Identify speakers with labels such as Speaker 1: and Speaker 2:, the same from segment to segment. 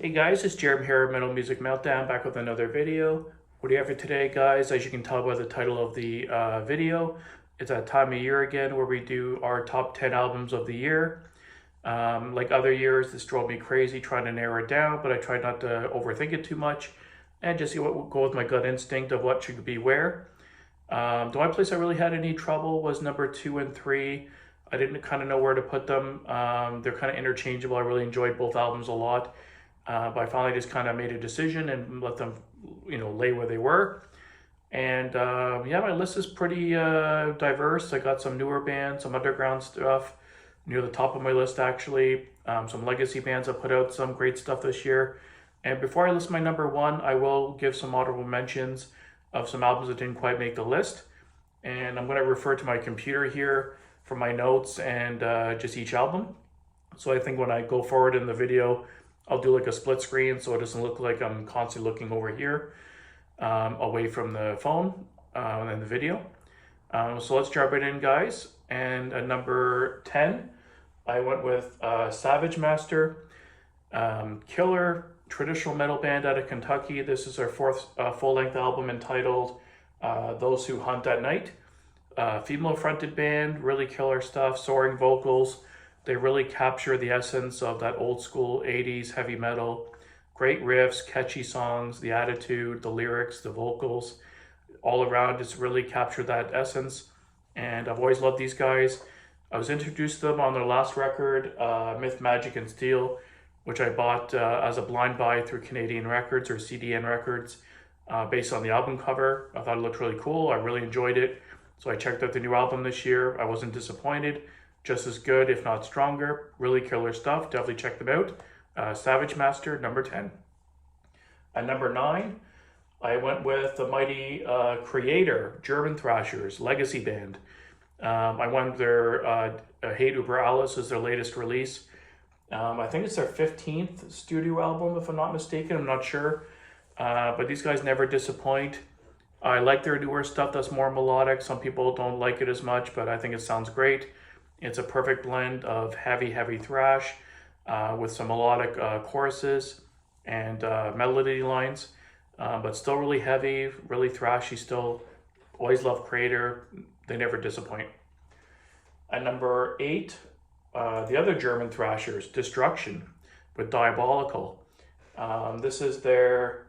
Speaker 1: Hey guys, it's Jeremy here at Metal Music Meltdown, back with another video. What do you have for today, guys? As you can tell by the title of the video, it's that time of year again where we do our top 10 albums of the year. Like other years, this drove me crazy trying to narrow it down, but I tried not to overthink it too much and just go with my gut instinct of what should be where. The only place I really had any trouble was number 2 and 3. I didn't kind of know where to put them. They're kind of interchangeable. I really enjoyed both albums a lot. But I finally just kind of made a decision and let them, lay where they were. And yeah, my list is pretty diverse. I got some newer bands, some underground stuff near the top of my list, actually. Some legacy bands that put out some great stuff this year. And before I list my number one, I will give some honorable mentions of some albums that didn't quite make the list. And I'm going to refer to my computer here for my notes and just each album. So I think when I go forward in the video, I'll do like a split screen so it doesn't look like I'm constantly looking over here away from the phone and the video. So let's jump right in, guys. And at number 10, I went with Savage Master, killer traditional metal band out of Kentucky. This is their fourth full-length album entitled Those Who Hunt at Night. Female-fronted band, really killer stuff, soaring vocals. They really capture the essence of that old school 80s heavy metal. Great riffs, catchy songs, the attitude, the lyrics, the vocals, all around just really capture that essence. And I've always loved these guys. I was introduced to them on their last record, Myth, Magic, and Steel, which I bought as a blind buy through Canadian Records or CDN Records based on the album cover. I thought it looked really cool. I really enjoyed it. So I checked out the new album this year. I wasn't disappointed. Just as good, if not stronger. Really killer stuff. Definitely check them out. Savage Master, number 10. At number 9, I went with the mighty Kreator, German thrashers, legacy band. I went with their Hate Über Alles is their latest release. I think it's their 15th studio album, if I'm not mistaken. I'm not sure. But these guys never disappoint. I like their newer stuff that's more melodic. Some people don't like it as much, but I think it sounds great. It's a perfect blend of heavy thrash with some melodic choruses and melody lines, but still really heavy, really thrashy still. Always love Kreator. They never disappoint. At number 8, the other German thrashers, Destruction with Diabolical. This is their,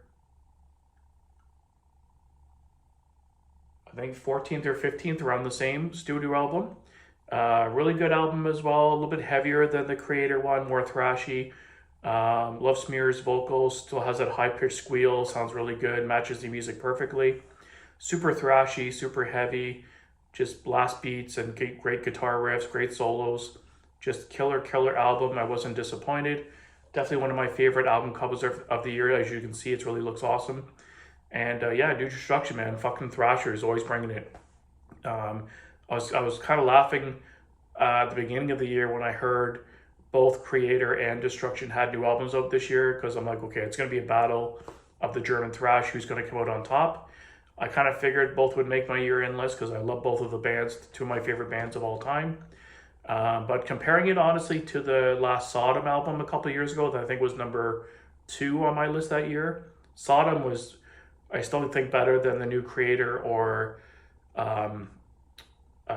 Speaker 1: I think, 14th or 15th, around the same studio album. Really good album as well, a little bit heavier than the Kreator one, more thrashy. Love Smear's vocals, still has that high-pitched squeal, sounds really good, matches the music perfectly. Super thrashy, super heavy, just blast beats and great guitar riffs, great solos. Just killer album. I wasn't disappointed. Definitely one of my favorite album covers of the year. As you can see, it really looks awesome. And yeah, New Destruction, man, fucking thrashers, always bringing it. I was kind of laughing at the beginning of the year when I heard both Kreator and Destruction had new albums out this year, because I'm like, okay, it's going to be a battle of the German thrash, who's going to come out on top. I kind of figured both would make my year-end list because I love both of the bands, two of my favorite bands of all time. But comparing it honestly to the last Sodom album a couple of years ago, that I think was number 2 on my list that year, Sodom was, I still think, better than the new Kreator or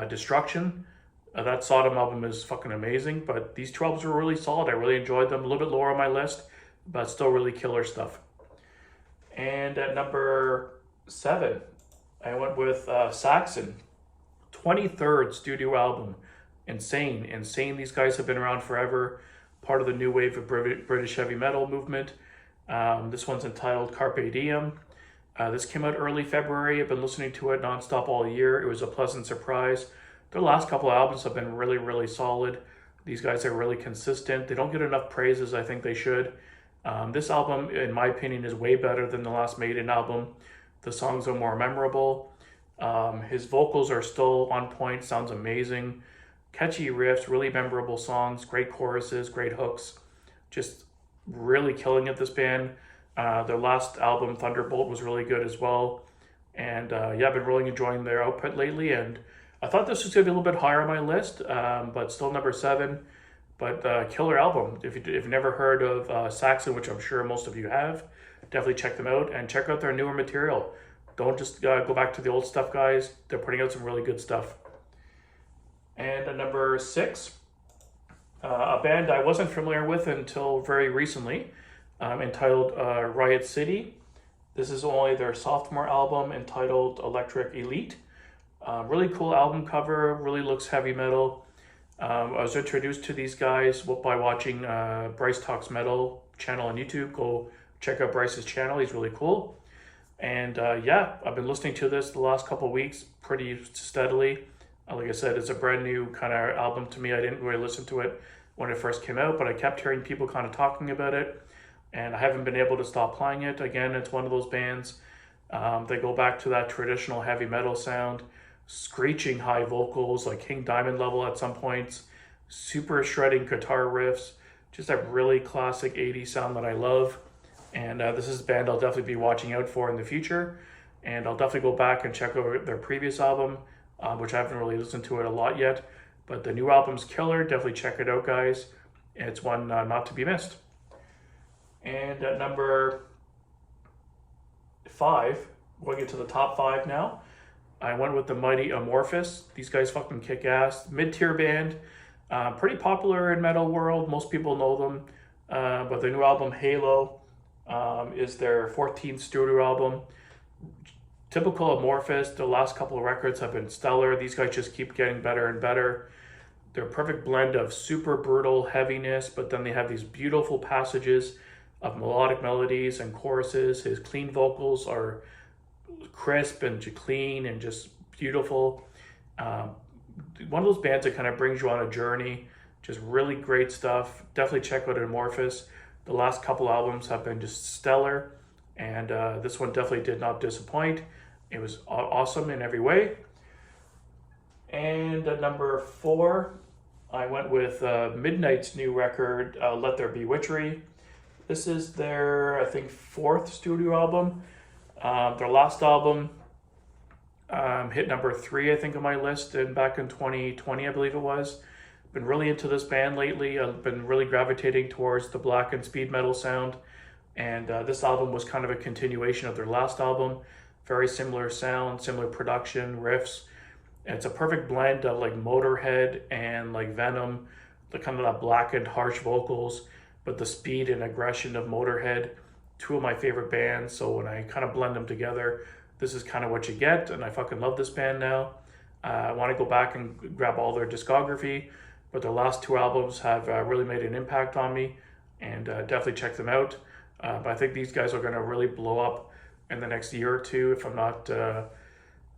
Speaker 1: Destruction. That Sodom album is fucking amazing, but these 2 albums were really solid. I really enjoyed them. A little bit lower on my list, but still really killer stuff. And at number 7, I went with Saxon, 23rd studio album. Insane. These guys have been around forever, part of the new wave of British heavy metal movement. This one's entitled Carpe Diem. This came out early February. I've been listening to it nonstop all year. It was a pleasant surprise. Their last couple of albums have been really solid. These guys are really consistent. They don't get enough praise as I think they should. This album, in my opinion, is way better than the last Maiden album. The songs are more memorable. His vocals are still on point, sounds amazing. Catchy riffs, really memorable songs, great choruses, great hooks. Just really killing it, this band. Their last album, Thunderbolt, was really good as well. And yeah, I've been really enjoying their output lately. And I thought this was going to be a little bit higher on my list, but still number 7. But killer album. If you've never heard of Saxon, which I'm sure most of you have, definitely check them out and check out their newer material. Don't just go back to the old stuff, guys. They're putting out some really good stuff. And number 6, a band I wasn't familiar with until very recently, entitled Riot City. This is only their sophomore album entitled Electric Elite. Really cool album cover, really looks heavy metal. I was introduced to these guys by watching Bryce Talks Metal channel on YouTube. Go check out Bryce's channel, he's really cool. And yeah, I've been listening to this the last couple of weeks pretty steadily. Like I said, it's a brand new kind of album to me. I didn't really listen to it when it first came out, but I kept hearing people kind of talking about it, and I haven't been able to stop playing it. Again, it's one of those bands. They go back to that traditional heavy metal sound, screeching high vocals like King Diamond level at some points, super shredding guitar riffs, just a really classic 80s sound that I love. And this is a band I'll definitely be watching out for in the future. And I'll definitely go back and check out their previous album, which I haven't really listened to it a lot yet. But the new album's killer. Definitely check it out, guys. It's one not to be missed. And at number 5, going into the top 5 now, I went with the mighty Amorphis. These guys fucking kick ass. Mid-tier band. Pretty popular in metal world. Most people know them. But the new album, Halo, is their 14th studio album. Typical Amorphis, the last couple of records have been stellar. These guys just keep getting better and better. They're a perfect blend of super brutal heaviness, but then they have these beautiful passages of melodic melodies and choruses. His clean vocals are crisp and clean and just beautiful. One of those bands that kind of brings you on a journey. Just really great stuff. Definitely check out Amorphis. The last couple albums have been just stellar, and this one definitely did not disappoint. It was awesome in every way. And at number 4, I went with Midnight's new record, Let There Be Witchery. This is their, I think, 4th studio album. Their last album hit number 3, I think, on my list, and back in 2020, I believe it was. Been really into this band lately. I've been really gravitating towards the black and speed metal sound, and this album was kind of a continuation of their last album. Very similar sound, similar production, riffs. And it's a perfect blend of like Motorhead and like Venom, the kind of that blackened harsh vocals, but the speed and aggression of Motorhead. 2 of my favorite bands, so when I kind of blend them together, this is kind of what you get, and I fucking love this band now. I want to go back and grab all their discography, but their last 2 albums have really made an impact on me, and definitely check them out. But I think these guys are going to really blow up in the next year or 2. If I'm not, I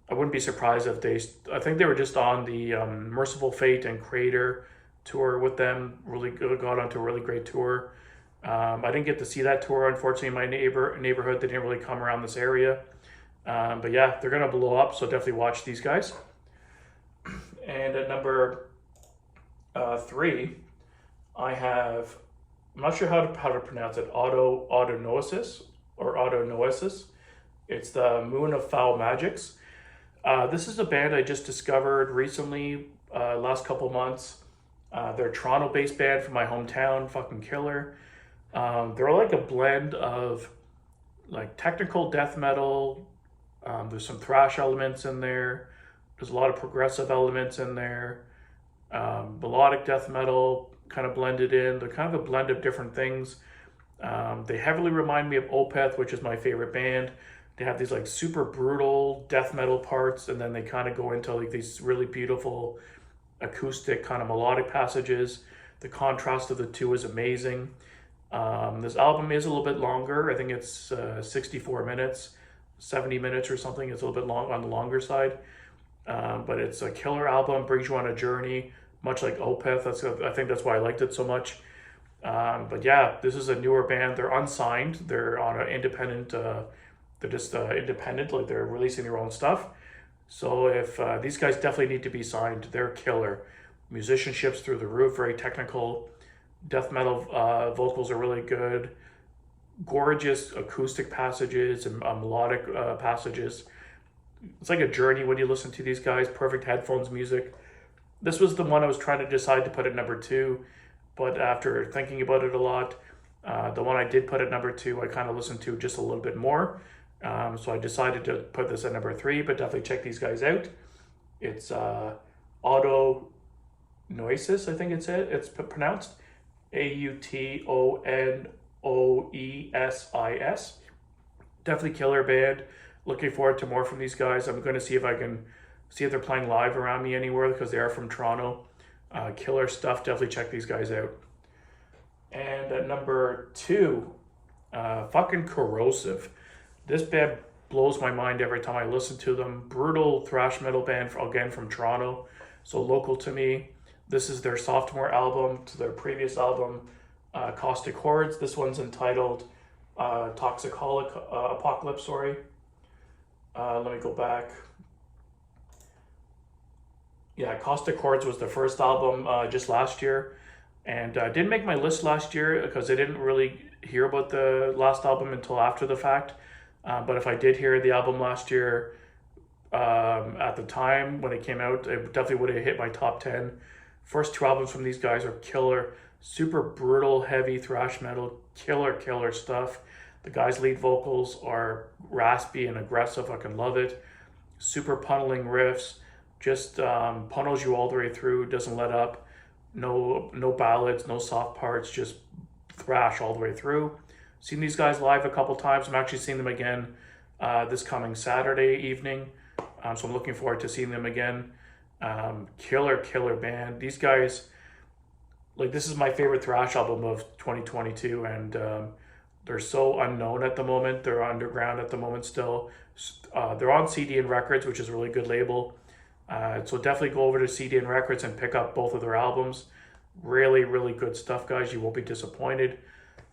Speaker 1: wouldn't be surprised if I think they were just on the Merciful Fate and Kreator tour with them. Really got onto a really great tour. I didn't get to see that tour, unfortunately, in my neighborhood. They didn't really come around this area. But yeah, they're going to blow up, so definitely watch these guys. And at number 3, I have, I'm not sure how to pronounce it, Autonoesis or Autonoesis. It's the Moon of Foul Magics. This is a band I just discovered recently, last couple months. They're a Toronto-based band from my hometown, fucking killer. They're like a blend of like technical death metal. There's some thrash elements in there. There's a lot of progressive elements in there. Melodic death metal kind of blended in. They're kind of a blend of different things. They heavily remind me of Opeth, which is my favorite band. They have these like super brutal death metal parts, and then they kind of go into like these really beautiful acoustic kind of melodic passages. The contrast of the 2 is amazing. This album is a little bit longer. I think it's 64 minutes, 70 minutes or something. It's a little bit long on the longer side. But it's a killer album, brings you on a journey, much like Opeth. I think that's why I liked it so much. But yeah, this is a newer band. They're unsigned. They're on an independent, they're just independent, like they're releasing their own stuff. So if these guys definitely need to be signed, they're killer. Musicianship's through the roof, very technical. Death metal vocals are really good. Gorgeous acoustic passages and melodic passages. It's like a journey when you listen to these guys. Perfect headphones music. This was the one I was trying to decide to put at number 2. but after thinking about it a lot, the one I did put at number 2, I kind of listened to just a little bit more. So I decided to put this at number 3, but definitely check these guys out. It's Autonoesis, I think it's pronounced. Autonoesis. Definitely killer band. Looking forward to more from these guys. I'm going to see if I can see if they're playing live around me anywhere, because they are from Toronto. Killer stuff. Definitely check these guys out. And at number 2, fucking Corrosive. This band blows my mind every time I listen to them. Brutal thrash metal band, again from Toronto, so local to me. This is their sophomore album to their previous album, Caustic Hordes. This one's entitled Toxicolic Apocalypse, sorry. Let me go back. Yeah, Caustic Hordes was the first album just last year. And I didn't make my list last year because I didn't really hear about the last album until after the fact. But if I did hear the album last year at the time when it came out, it definitely would have hit my top 10. First 2 albums from these guys are killer. Super brutal, heavy thrash metal. Killer stuff. The guys' lead vocals are raspy and aggressive. I can love it. Super punneling riffs. Just pummels you all the way through. Doesn't let up. No ballads, no soft parts, just thrash all the way through. Seen these guys live a couple times. I'm actually seeing them again this coming Saturday evening. So I'm looking forward to seeing them again. Killer band. These guys, like, this is my favorite thrash album of 2022, and they're so unknown at the moment. They're underground at the moment still. They're on CD and Records, which is a really good label. So definitely go over to CD and Records and pick up both of their albums. Really good stuff, guys. You won't be disappointed.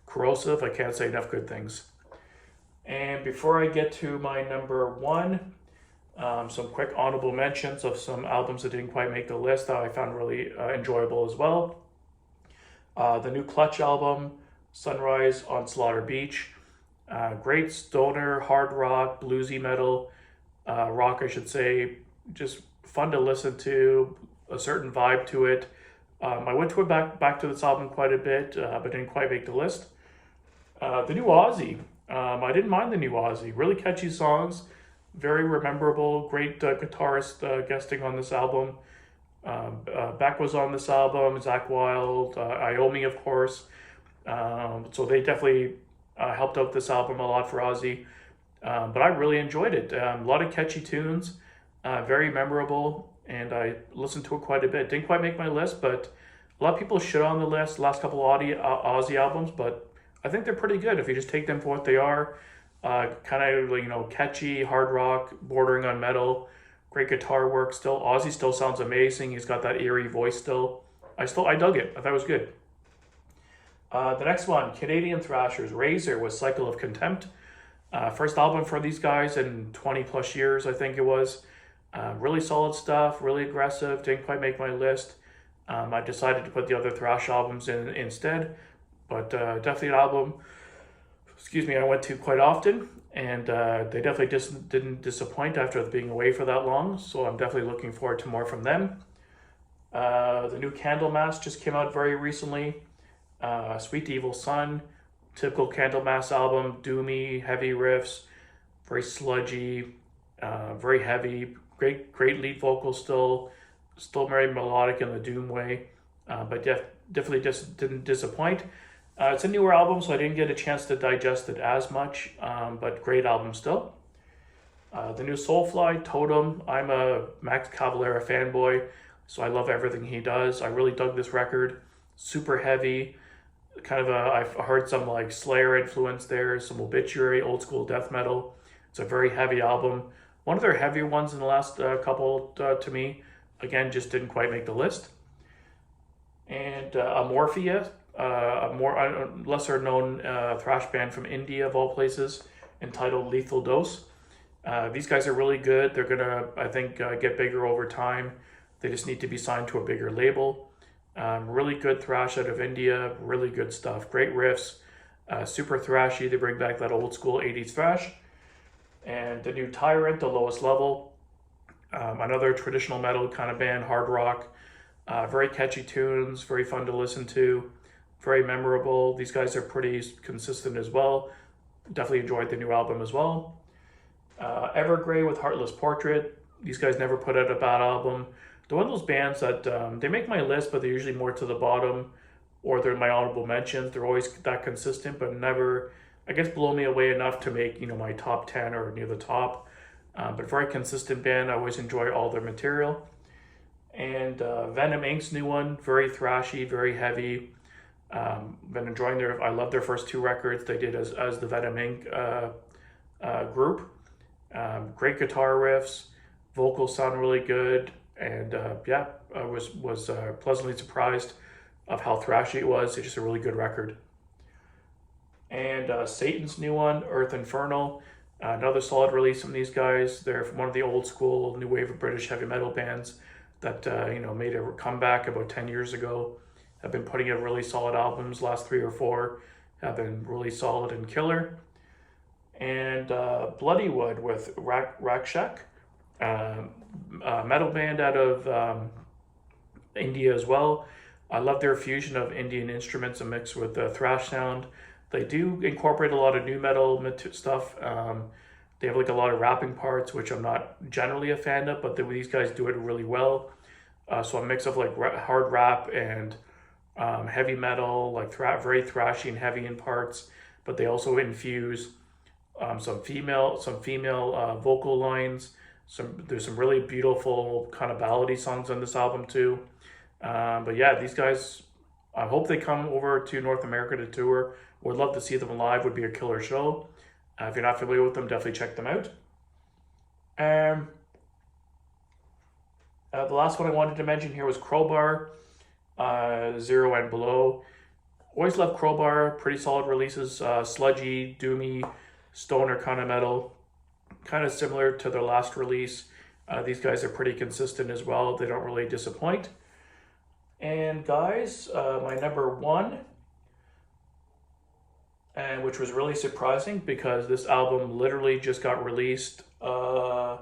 Speaker 1: Corrosive, I can't say enough good things. And before I get to my number 1, some quick honorable mentions of some albums that didn't quite make the list that I found really enjoyable as well. The new Clutch album, Sunrise on Slaughter Beach. Great stoner, hard rock, bluesy metal, rock I should say. Just fun to listen to, a certain vibe to it. I went to it back to this album quite a bit, but didn't quite make the list. The new Ozzy. I didn't mind the new Ozzy. Really catchy songs, very rememberable. Great guitarist guesting on this album. Beck was on this album. Zakk Wylde, Iommi, of course. So they definitely helped out this album a lot for Ozzy. But I really enjoyed it. A lot of catchy tunes. Very memorable, and I listened to it quite a bit. Didn't quite make my list, but a lot of people shit on the list, last couple of Ozzy albums, but I think they're pretty good if you just take them for what they are. Kind of, catchy, hard rock, bordering on metal, great guitar work still. Ozzy still sounds amazing. He's got that eerie voice still. I dug it. I thought it was good. The next one, Canadian thrashers, Razor with Cycle of Contempt. First album for these guys in 20 plus years, I think it was. Really solid stuff, really aggressive, didn't quite make my list. I decided to put the other thrash albums in instead, but definitely an album, I went to quite often, and they definitely just didn't disappoint after being away for that long, so I'm definitely looking forward to more from them. The new Candlemass just came out very recently. Sweet Evil Sun, typical Candlemass album, doomy, heavy riffs, very sludgy, very heavy. Great lead vocals still very melodic in the doom way, but definitely just didn't disappoint. It's a newer album, so I didn't get a chance to digest it as much, but great album still. The new Soulfly, Totem. I'm a Max Cavalera fanboy, so I love everything he does. I really dug this record. Super heavy, I've heard some like Slayer influence there, some Obituary, old school death metal. It's a very heavy album. One of their heavier ones in the last couple to me. Again, just didn't quite make the list. And Amorphis, a more lesser known thrash band from India of all places, entitled Lethal Dose. These guys are really good. They're gonna, I think, get bigger over time. They just need to be signed to a bigger label. Really good thrash out of India, really good stuff. Great riffs, super thrashy. They bring back that old school 80s thrash. And the new Tyrant, The Lowest Level, another traditional metal kind of band, hard rock. Very catchy tunes, very fun to listen to, very memorable. These guys are pretty consistent as well. Definitely enjoyed the new album as well. Evergrey with Heartless Portrait. These guys never put out a bad album. They're one of those bands that they make my list, but they're usually more to the bottom, or they're my honorable mentions. They're always that consistent, but never, I guess, blow me away enough to make my top 10 or near the top. But very consistent band. I always enjoy all their material. And Venom Inc.'s new one, very thrashy, very heavy. Been enjoying I love their first 2 records they did as the Venom Inc. Group. Great guitar riffs, vocals sound really good, and I was pleasantly surprised of how thrashy it was. It's just a really good record. And Satan's new one, Earth Infernal, another solid release from these guys. They're from one of the old school new wave of British heavy metal bands that made a comeback about 10 years ago. Have been putting out really solid albums. Last 3 or 4 have been really solid and killer. And Bloodywood with Rakshak, metal band out of India as well. I love their fusion of Indian instruments and mixed with the thrash sound. They do incorporate a lot of new metal stuff. They have like a lot of rapping parts, which I'm not generally a fan of, but these guys do it really well. So a mix of like hard rap and heavy metal, like very thrashy and heavy in parts, but they also infuse some female vocal lines. There's some really beautiful kind of ballady songs on this album too. But yeah, these guys, I hope they come over to North America to tour. Would love to see them live. Would be a killer show. If you're not familiar with them, definitely check them out. The last one I wanted to mention here was Crowbar, Zero and Below. Always love Crowbar, pretty solid releases, sludgy, doomy, stoner kind of metal, kind of similar to their last release. These guys are pretty consistent as well. They don't really disappoint. And guys, my number 1, and which was really surprising because this album literally just got released 5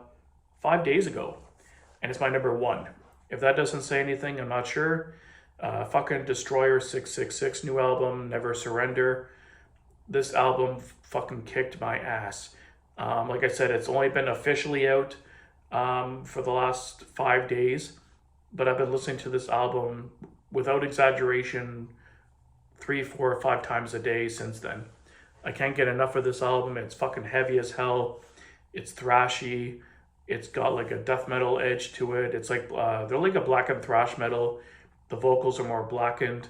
Speaker 1: days ago, and it's my number 1. If that doesn't say anything, I'm not sure. Fucking Destroyer 666 new album, Never Surrender. This album fucking kicked my ass. Like I said, it's only been officially out for the last 5 days, but I've been listening to this album without exaggeration 3, 4, 5 times a day since then. I can't get enough of this album. It's fucking heavy as hell. It's thrashy. It's got like a death metal edge to it. It's like they're like a blackened thrash metal. The vocals are more blackened,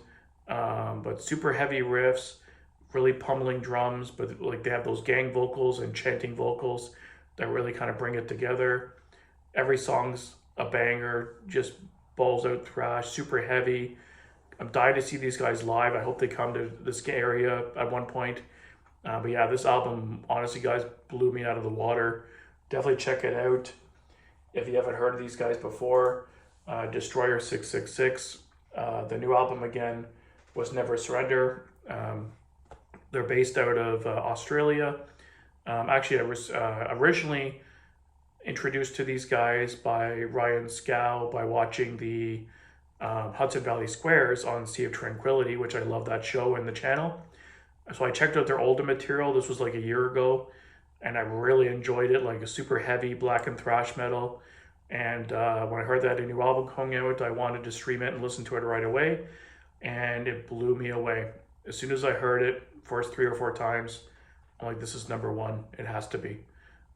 Speaker 1: but super heavy riffs, really pummeling drums, but like they have those gang vocals and chanting vocals that really kind of bring it together. Every song's a banger, just balls out thrash, super heavy. I'm dying to see these guys live. I hope they come to this area at one point. But yeah, this album, honestly, guys, blew me out of the water. Definitely check it out if you haven't heard of these guys before. Destroyer 666. The new album, again, was Never Surrender. They're based out of Australia. Actually, I was originally introduced to these guys by Ryan Scow by watching the Hudson Valley Squares on Sea of Tranquility, which I love that show and the channel. So I checked out their older material. This was like a year ago, and I really enjoyed it, like a super heavy black and thrash metal. And when I heard that a new album coming out, I wanted to stream it and listen to it right away, and it blew me away. As soon as I heard it, first 3 or 4 times, I'm like, this is number 1. It has to be.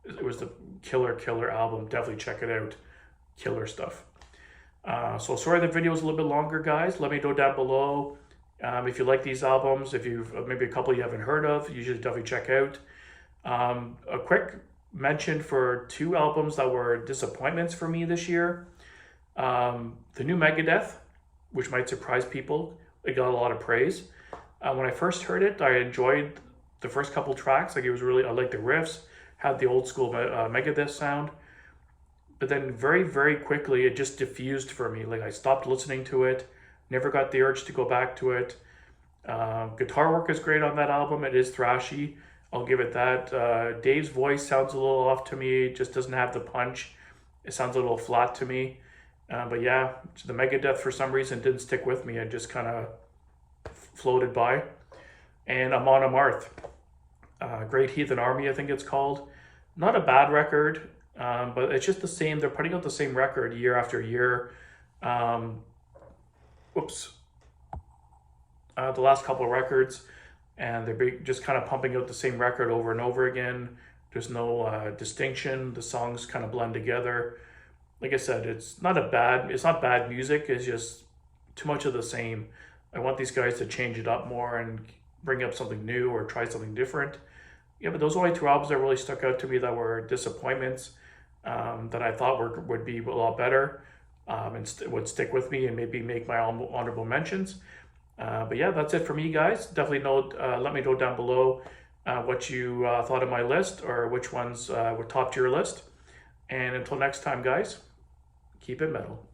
Speaker 1: It was the killer album. Definitely check it out. Killer stuff. So sorry the video was a little bit longer, guys. Let me know down below if you like these albums. If you've maybe a couple you haven't heard of, you should definitely check out. A quick mention for 2 albums that were disappointments for me this year. The new Megadeth, which might surprise people. It got a lot of praise. When I first heard it, I enjoyed the first couple tracks. Like, it was really, I liked the riffs, had the old school Megadeth sound. But then very, very quickly, it just diffused for me. Like, I stopped listening to it, never got the urge to go back to it. Guitar work is great on that album. It is thrashy. I'll give it that. Dave's voice sounds a little off to me. It just doesn't have the punch. It sounds a little flat to me. But yeah, the Megadeth for some reason didn't stick with me. It just kind of floated by. And Amon Amarth, Great Heathen Army, I think it's called. Not a bad record, but it's just the same. They're putting out the same record year after year. Whoops. The last couple of records, and they're just kind of pumping out the same record over and over again. There's no distinction. The songs kind of blend together. Like I said, it's not bad music. It's just too much of the same. I want these guys to change it up more and bring up something new or try something different. Yeah, but those are only two albums that really stuck out to me that were disappointments, that I thought would be a lot better, and would stick with me and maybe make my honorable mentions. But yeah, that's it for me, guys. Definitely let me know down below what you thought of my list, or which ones were top to your list. And until next time, guys, keep it metal.